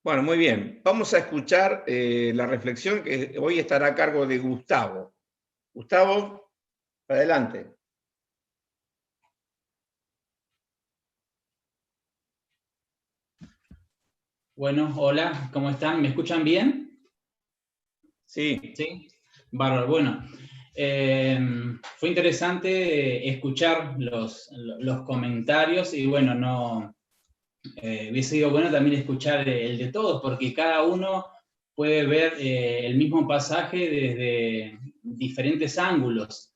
Bueno, muy bien. Vamos a escuchar la reflexión que hoy estará a cargo de Gustavo. Gustavo, adelante. Bueno, hola, ¿cómo están? ¿Me escuchan bien? Sí. Sí. Bárbaro, bueno. Fue interesante escuchar los comentarios y bueno, no hubiese sido bueno también escuchar el de todos, porque cada uno puede ver el mismo pasaje desde diferentes ángulos.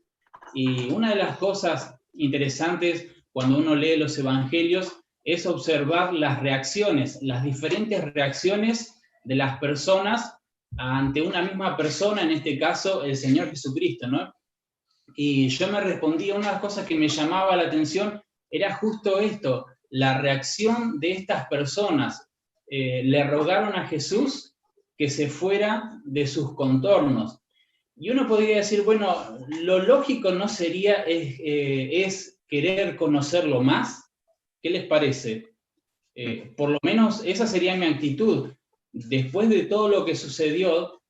Y una de las cosas interesantes cuando uno lee los evangelios es observar las reacciones, las diferentes reacciones de las personas ante una misma persona, en este caso el Señor Jesucristo, ¿no? Y yo me respondí, una de las cosas que me llamaba la atención era justo esto, la reacción de estas personas. Le rogaron a Jesús que se fuera de sus contornos. Y uno podría decir, bueno, lo lógico no sería es querer conocerlo más. ¿Qué les parece? Por lo menos esa sería mi actitud. Después de todo lo que sucedió,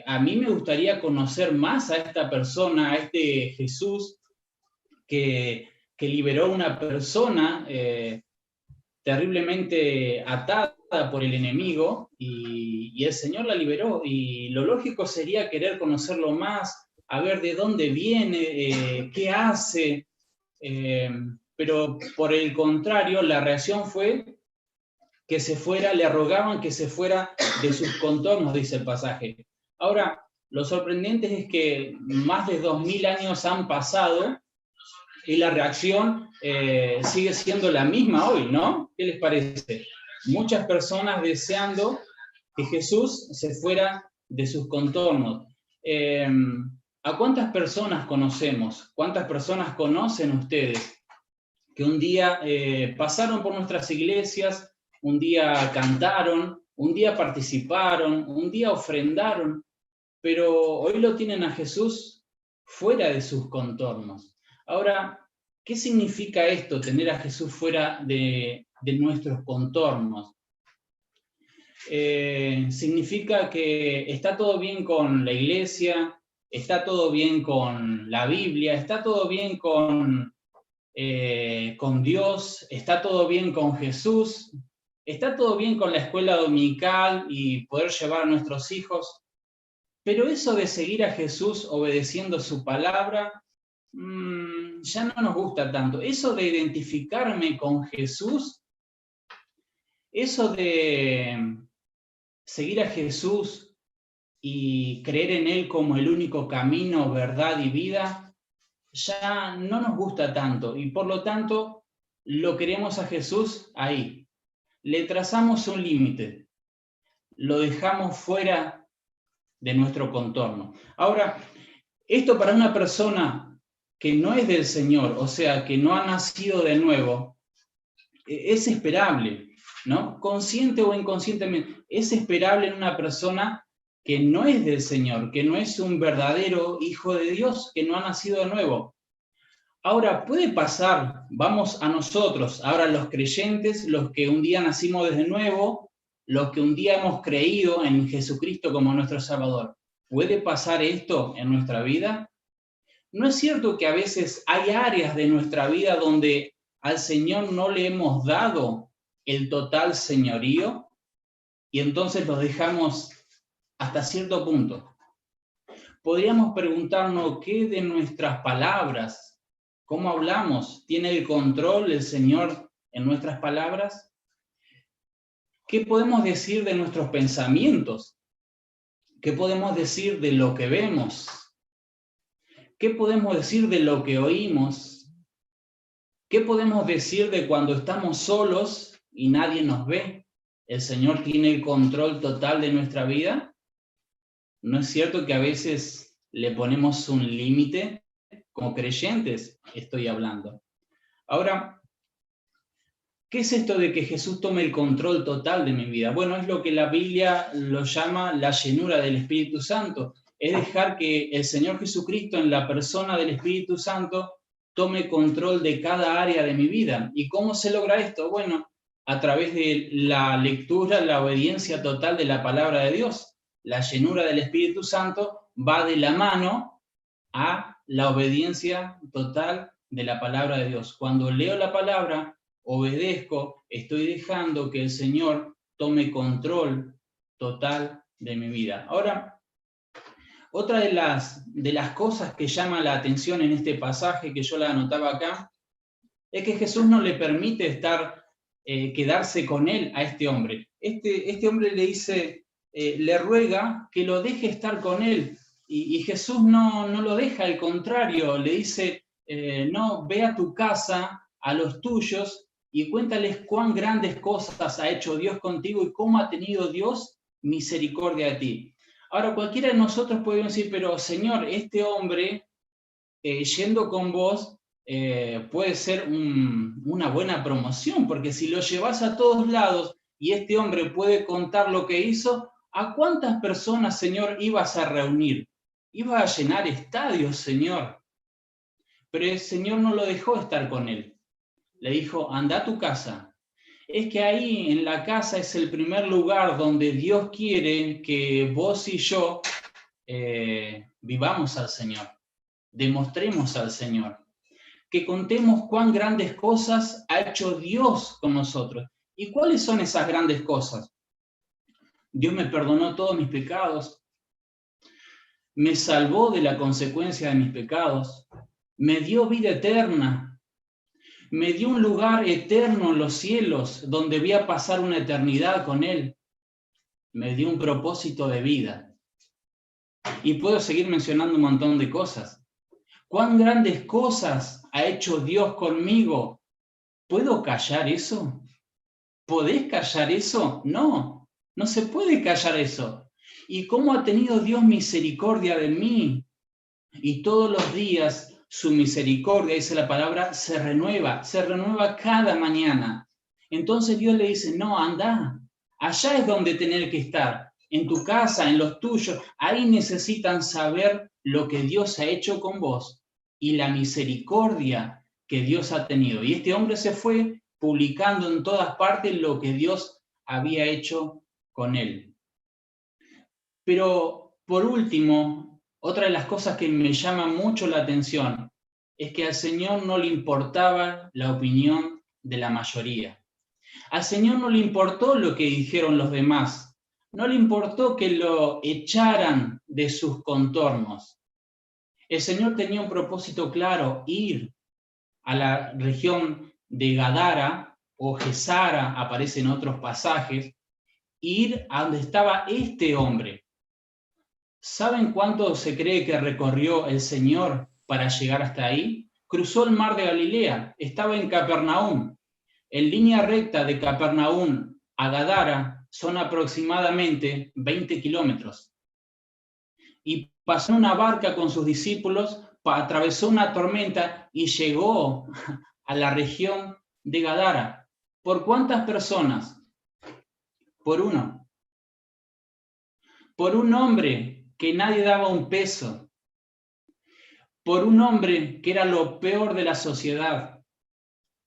a mí me gustaría conocer más a esta persona, a este Jesús que liberó a una persona terriblemente atada por el enemigo y el Señor la liberó. Y lo lógico sería querer conocerlo más, a ver de dónde viene, qué hace. Pero por el contrario, la reacción fue que se fuera, le rogaban que se fuera de sus contornos, dice el pasaje. Ahora, lo sorprendente es que más de 2000 años han pasado y la reacción sigue siendo la misma hoy, ¿no? ¿Qué les parece? Muchas personas deseando que Jesús se fuera de sus contornos. ¿A cuántas personas conocemos? ¿Cuántas personas conocen ustedes que un día pasaron por nuestras iglesias, un día cantaron, un día participaron, un día ofrendaron, pero hoy lo tienen a Jesús fuera de sus contornos? Ahora, ¿qué significa esto, tener a Jesús fuera de nuestros contornos? Significa que está todo bien con la iglesia, está todo bien con la Biblia, está todo bien con Dios, está todo bien con Jesús, está todo bien con la escuela dominical y poder llevar a nuestros hijos, pero eso de seguir a Jesús obedeciendo su palabra, ya no nos gusta tanto. Eso de identificarme con Jesús, eso de seguir a Jesús y creer en Él como el único camino, verdad y vida, ya no nos gusta tanto y por lo tanto lo queremos a Jesús ahí. Le trazamos un límite, lo dejamos fuera de nuestro contorno. Ahora, esto para una persona que no es del Señor, o sea, que no ha nacido de nuevo, es esperable, ¿no? Consciente o inconscientemente, es esperable en una persona que no es del Señor, que no es un verdadero hijo de Dios, que no ha nacido de nuevo. Ahora, puede pasar, vamos a nosotros, ahora los creyentes, los que un día nacimos de nuevo, los que un día hemos creído en Jesucristo como nuestro Salvador. ¿Puede pasar esto en nuestra vida? ¿No es cierto que a veces hay áreas de nuestra vida donde al Señor no le hemos dado el total señorío y entonces los dejamos hasta cierto punto? Podríamos preguntarnos qué de nuestras palabras, cómo hablamos, ¿tiene el control el Señor en nuestras palabras? ¿Qué podemos decir de nuestros pensamientos? ¿Qué podemos decir de lo que vemos? ¿Qué podemos decir de lo que oímos? ¿Qué podemos decir de cuando estamos solos y nadie nos ve? ¿El Señor tiene el control total de nuestra vida? ¿No es cierto que a veces le ponemos un límite? Como creyentes estoy hablando. Ahora, ¿qué es esto de que Jesús tome el control total de mi vida? Bueno, es lo que la Biblia lo llama la llenura del Espíritu Santo. Es dejar que el Señor Jesucristo en la persona del Espíritu Santo tome control de cada área de mi vida. ¿Y cómo se logra esto? Bueno, a través de la lectura, la obediencia total de la palabra de Dios. La llenura del Espíritu Santo va de la mano a la obediencia total de la palabra de Dios. Cuando leo la palabra, obedezco, estoy dejando que el Señor tome control total de mi vida. Ahora, otra de las cosas que llama la atención en este pasaje, que yo la anotaba acá, es que Jesús no le permite quedarse con él a este hombre. Este hombre le dice, le ruega que lo deje estar con él, y Jesús no lo deja, al contrario, le dice, no, ve a tu casa, a los tuyos, y cuéntales cuán grandes cosas ha hecho Dios contigo y cómo ha tenido Dios misericordia de ti. Ahora, cualquiera de nosotros puede decir, pero Señor, este hombre, yendo con vos, puede ser una buena promoción, porque si lo llevas a todos lados y este hombre puede contar lo que hizo, ¿a cuántas personas, Señor, ibas a reunir? Ibas a llenar estadios, Señor. Pero el Señor no lo dejó estar con él. Le dijo, anda a tu casa. Es que ahí en la casa es el primer lugar donde Dios quiere que vos y yo vivamos al Señor, demostremos al Señor, que contemos cuán grandes cosas ha hecho Dios con nosotros. ¿Y cuáles son esas grandes cosas? Dios me perdonó todos mis pecados, me salvó de la consecuencia de mis pecados, me dio vida eterna, me dio un lugar eterno en los cielos donde voy a pasar una eternidad con Él, me dio un propósito de vida. Y puedo seguir mencionando un montón de cosas. ¿Cuán grandes cosas ha hecho Dios conmigo? ¿Puedo callar eso? ¿Podés callar eso? No, no se puede callar eso. ¿Y cómo ha tenido Dios misericordia de mí? Y todos los días su misericordia, dice la palabra, se renueva cada mañana. Entonces Dios le dice, no, anda, allá es donde tener que estar, en tu casa, en los tuyos, ahí necesitan saber lo que Dios ha hecho con vos y la misericordia que Dios ha tenido. Y este hombre se fue publicando en todas partes lo que Dios había hecho con él. Pero por último, otra de las cosas que me llama mucho la atención es que al Señor no le importaba la opinión de la mayoría. Al Señor no le importó lo que dijeron los demás. No le importó que lo echaran de sus contornos. El Señor tenía un propósito claro, ir a la región de Gadara o Gesara, aparece en otros pasajes, ir a donde estaba este hombre. ¿Saben cuánto se cree que recorrió el Señor para llegar hasta ahí? Cruzó el mar de Galilea, estaba en Capernaum. En línea recta de Capernaum a Gadara son aproximadamente 20 kilómetros. Y pasó en una barca con sus discípulos, atravesó una tormenta y llegó a la región de Gadara. ¿Por cuántas personas? Por uno. Por un hombre que nadie daba un peso. Por un hombre que era lo peor de la sociedad,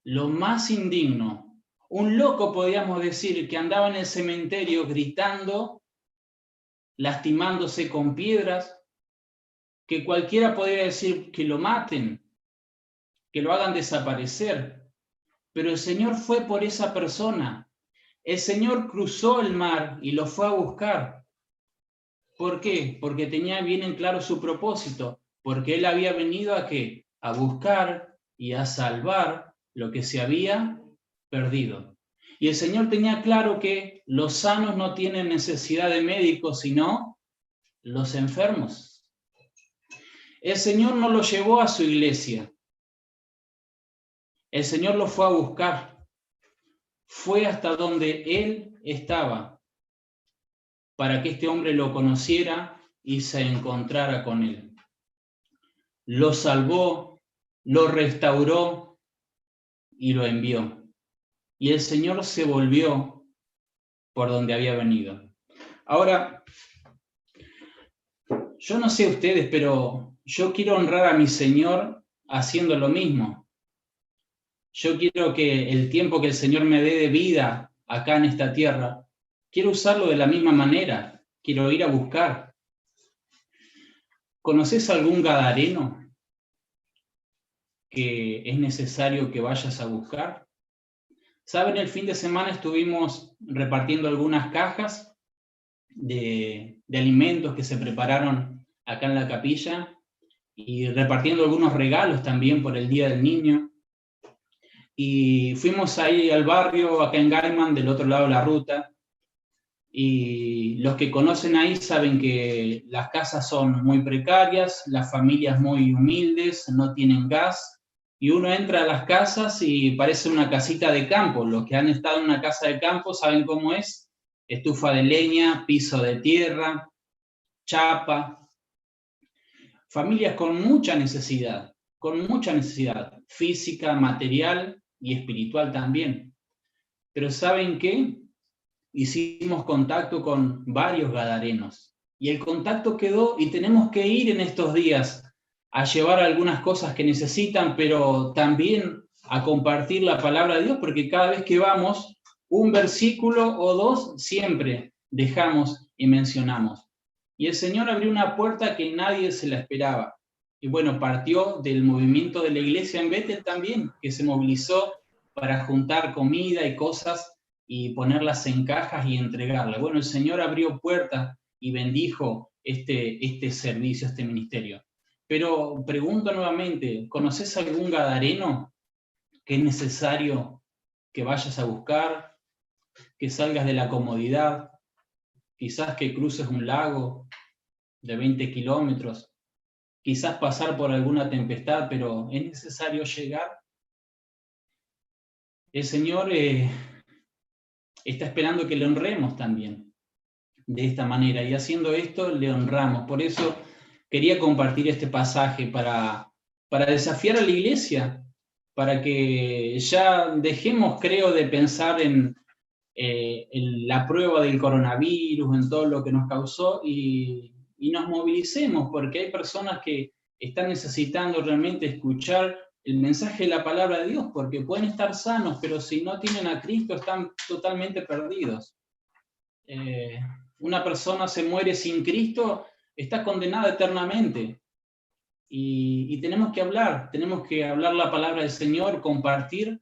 lo más indigno. Un loco, podríamos decir, que andaba en el cementerio gritando, lastimándose con piedras, que cualquiera podría decir que lo maten, que lo hagan desaparecer. Pero el Señor fue por esa persona. El Señor cruzó el mar y lo fue a buscar. ¿Por qué? Porque tenía bien en claro su propósito. Porque Él había venido ¿a qué? A buscar y a salvar lo que se había perdido. Y el Señor tenía claro que los sanos no tienen necesidad de médicos, sino los enfermos. El Señor no lo llevó a su iglesia. El Señor lo fue a buscar. Fue hasta donde Él estaba para que este hombre lo conociera y se encontrara con Él. Lo salvó, lo restauró y lo envió. Y el Señor se volvió por donde había venido. Ahora, yo no sé ustedes, pero yo quiero honrar a mi Señor haciendo lo mismo. Yo quiero que el tiempo que el Señor me dé de vida acá en esta tierra, quiero usarlo de la misma manera, quiero ir a buscar. ¿Conoces algún gadareno que es necesario que vayas a buscar? Saben, el fin de semana estuvimos repartiendo algunas cajas de alimentos que se prepararon acá en la capilla y repartiendo algunos regalos también por el Día del Niño. Y fuimos ahí al barrio, acá en Gaiman, del otro lado de la ruta, y los que conocen ahí saben que las casas son muy precarias, las familias muy humildes, no tienen gas, y uno entra a las casas y parece una casita de campo. Los que han estado en una casa de campo saben cómo es: estufa de leña, piso de tierra, chapa. Familias con mucha necesidad física, material y espiritual también. Pero ¿saben qué? Hicimos contacto con varios gadarenos y el contacto quedó, y tenemos que ir en estos días a llevar algunas cosas que necesitan, pero también a compartir la palabra de Dios, porque cada vez que vamos, un versículo o dos siempre dejamos y mencionamos. Y el Señor abrió una puerta que nadie se la esperaba. Y bueno, partió del movimiento de la iglesia en Bethel también, que se movilizó para juntar comida y cosas y ponerlas en cajas y entregarlas. Bueno, el Señor abrió puertas y bendijo este servicio, este ministerio. Pero pregunto nuevamente, ¿conoces algún gadareno que es necesario que vayas a buscar, que salgas de la comodidad, quizás que cruces un lago de 20 kilómetros, quizás pasar por alguna tempestad, pero es necesario llegar? El Señor está esperando que le honremos también de esta manera, y haciendo esto le honramos. Por eso quería compartir este pasaje para desafiar a la iglesia, para que ya dejemos, creo, de pensar en la prueba del coronavirus, en todo lo que nos causó, y nos movilicemos, porque hay personas que están necesitando realmente escuchar el mensaje de la palabra de Dios, porque pueden estar sanos, pero si no tienen a Cristo están totalmente perdidos. Una persona se muere sin Cristo, está condenada eternamente. Y tenemos que hablar la palabra del Señor, compartir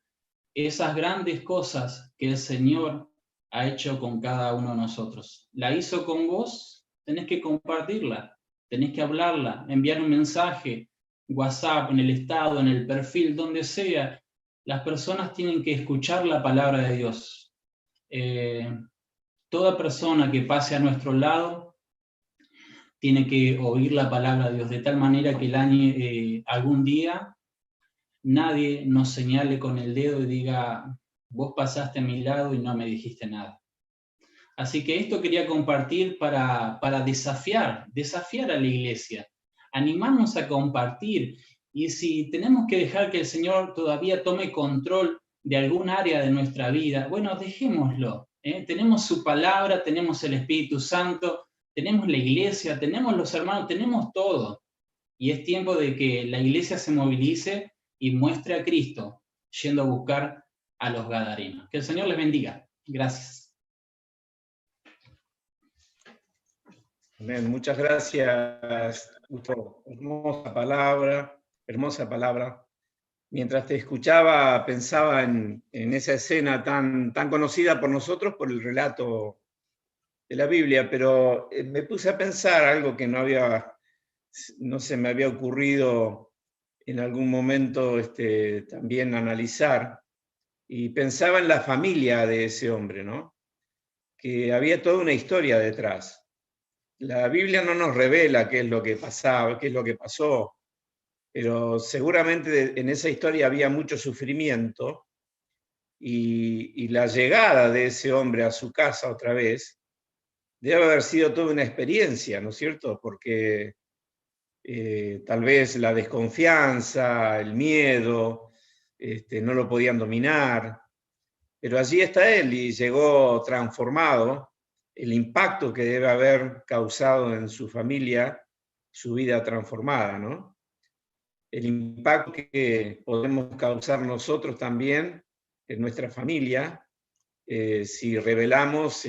esas grandes cosas que el Señor ha hecho con cada uno de nosotros. La hizo con vos, tenés que compartirla, tenés que hablarla, enviar un mensaje, WhatsApp, en el estado, en el perfil, donde sea. Las personas tienen que escuchar la palabra de Dios. Toda persona que pase a nuestro lado tiene que oír la palabra de Dios, de tal manera que algún día nadie nos señale con el dedo y diga: vos pasaste a mi lado y no me dijiste nada. Así que esto quería compartir para desafiar a la iglesia, animarnos a compartir. Y si tenemos que dejar que el Señor todavía tome control de algún área de nuestra vida, bueno, dejémoslo. Tenemos su palabra, tenemos el Espíritu Santo, tenemos la iglesia, tenemos los hermanos, tenemos todo. Y es tiempo de que la iglesia se movilice y muestre a Cristo yendo a buscar a los gadarenos. Que el Señor les bendiga. Gracias. Amén. Muchas gracias, Gustavo. Hermosa palabra. Mientras te escuchaba, pensaba en esa escena tan conocida por nosotros por el relato de la Biblia, pero me puse a pensar algo que no se me había ocurrido en algún momento también analizar, y pensaba en la familia de ese hombre, ¿no? Que había toda una historia detrás. La Biblia no nos revela qué es lo que pasaba, qué es lo que pasó, pero seguramente en esa historia había mucho sufrimiento, y la llegada de ese hombre a su casa otra vez debe haber sido toda una experiencia, ¿no es cierto? Porque tal vez la desconfianza, el miedo, no lo podían dominar, pero allí está él y llegó transformado. El impacto que debe haber causado en su familia, su vida transformada, ¿no? el impacto que podemos causar nosotros también en nuestra familia, si revelamos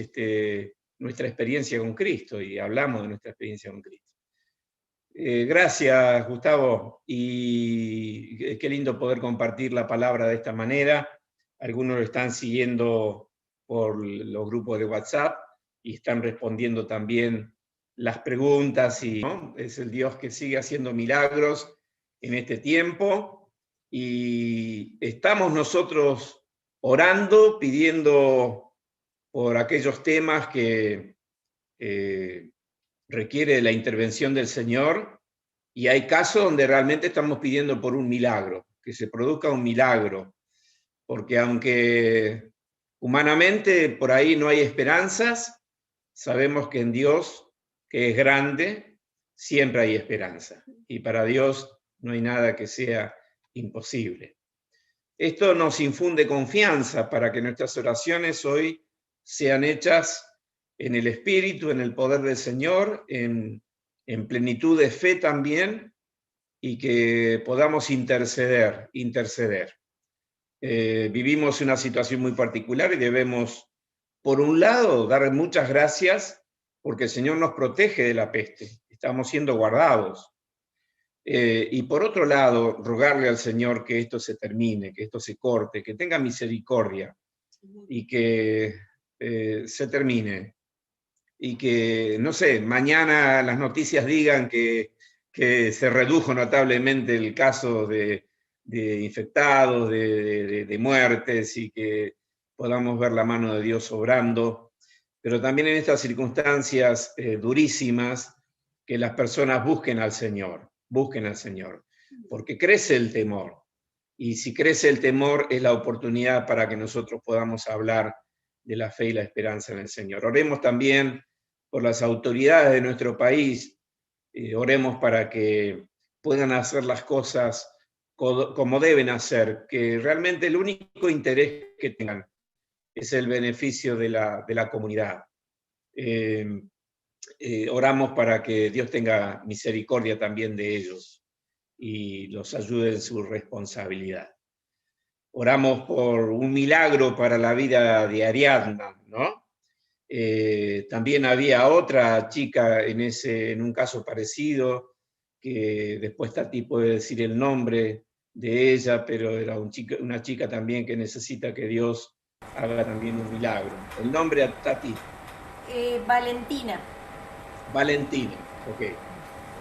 nuestra experiencia con Cristo y hablamos de nuestra experiencia con Cristo. Gracias, Gustavo, y qué lindo poder compartir la palabra de esta manera. Algunos lo están siguiendo por los grupos de WhatsApp y están respondiendo también las preguntas, y ¿no? Es el Dios que sigue haciendo milagros en este tiempo, y estamos nosotros orando, pidiendo por aquellos temas que requiere la intervención del Señor, y hay casos donde realmente estamos pidiendo por un milagro, que se produzca un milagro, porque aunque humanamente por ahí no hay esperanzas, sabemos que en Dios, que es grande, siempre hay esperanza, y para Dios no hay nada que sea imposible. Esto nos infunde confianza para que nuestras oraciones hoy sean hechas en el Espíritu, en el poder del Señor, en plenitud de fe también, y que podamos interceder. Vivimos una situación muy particular y debemos, por un lado, dar muchas gracias porque el Señor nos protege de la peste, estamos siendo guardados. Y por otro lado, rogarle al Señor que esto se termine, que esto se corte, que tenga misericordia y que se termine. Y que, no sé, mañana las noticias digan que se redujo notablemente el caso de infectados, de muertes, y que podamos ver la mano de Dios obrando. Pero también en estas circunstancias durísimas, que las personas busquen al Señor, porque crece el temor. Y si crece el temor, es la oportunidad para que nosotros podamos hablar de la fe y la esperanza en el Señor. Oremos también por las autoridades de nuestro país, oremos para que puedan hacer las cosas como deben hacer, que realmente el único interés que tengan es el beneficio de la comunidad. Oramos para que Dios tenga misericordia también de ellos y los ayude en su responsabilidad. Oramos por un milagro para la vida de Ariadna, ¿no? También había otra chica en un caso parecido, que después Tati puede decir el nombre de ella, pero era una chica también que necesita que Dios haga también un milagro. El nombre, Tati. Valentina. Valentina, ok.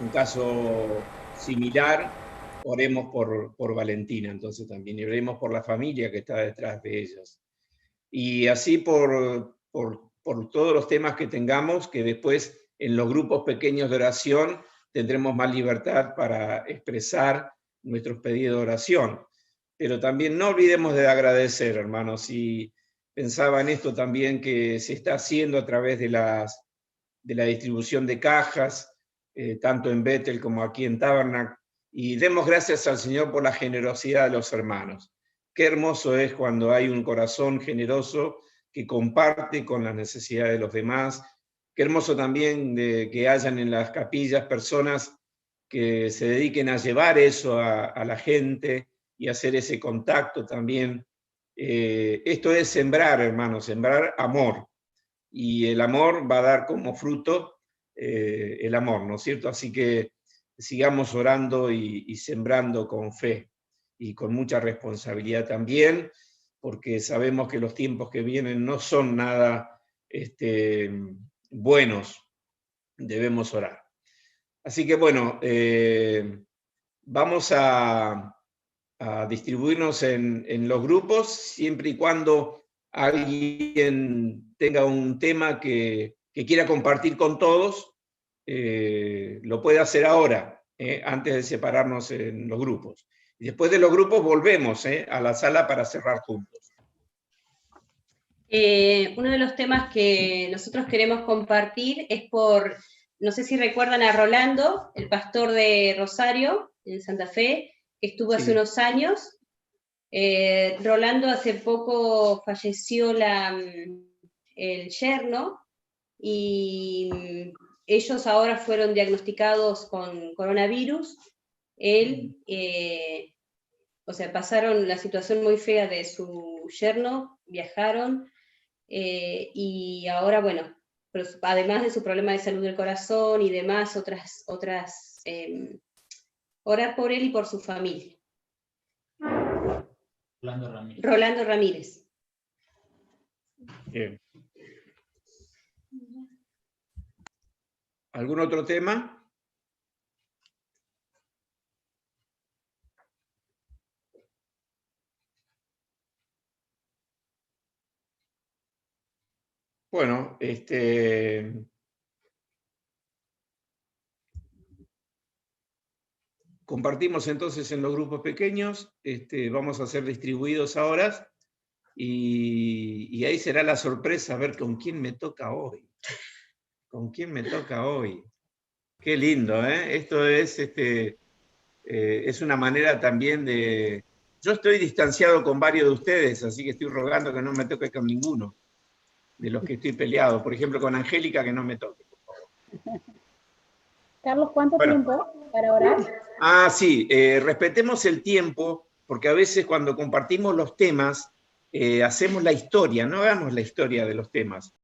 Un caso similar, oremos por Valentina entonces también, y oremos por la familia que está detrás de ellos. Y así por todos los temas que tengamos, que después en los grupos pequeños de oración tendremos más libertad para expresar nuestros pedidos de oración. Pero también no olvidemos de agradecer, hermanos, y pensaba en esto también que se está haciendo a través de la distribución de cajas, tanto en Bethel como aquí en Tabernac, y demos gracias al Señor por la generosidad de los hermanos. Qué hermoso es cuando hay un corazón generoso que comparte con las necesidades de los demás. Qué hermoso también que hayan en las capillas personas que se dediquen a llevar eso a la gente y hacer ese contacto también. Esto es sembrar, hermanos, sembrar amor. Y el amor va a dar como fruto el amor, ¿no es cierto? Así que sigamos orando y sembrando con fe y con mucha responsabilidad también, porque sabemos que los tiempos que vienen no son nada buenos. Debemos orar. Así que bueno, vamos a distribuirnos en los grupos, siempre y cuando alguien tenga un tema que quiera compartir con todos, lo puede hacer ahora, antes de separarnos en los grupos. Y después de los grupos volvemos a la sala para cerrar juntos. Uno de los temas que nosotros queremos compartir es no sé si recuerdan a Rolando, el pastor de Rosario, en Santa Fe, que estuvo hace unos años. Rolando hace poco falleció el yerno, y ellos ahora fueron diagnosticados con coronavirus, Él, o sea, pasaron la situación muy fea de su yerno, viajaron, y ahora, bueno, además de su problema de salud del corazón y demás, orar por él y por su familia. Rolando Ramírez. Rolando Ramírez. Bien. ¿Algún otro tema? Bueno, compartimos entonces en los grupos pequeños, vamos a ser distribuidos ahora, y ahí será la sorpresa a ver con quién me toca hoy. ¿Con quién me toca hoy? Qué lindo, ¿eh? Esto es una manera también de... Yo estoy distanciado con varios de ustedes, así que estoy rogando que no me toque con ninguno de los que estoy peleado. Por ejemplo, con Angélica, que no me toque, por favor. Carlos, ¿cuánto tiempo para orar? Sí, respetemos el tiempo, porque a veces cuando compartimos los temas, hacemos la historia, no hagamos la historia de los temas.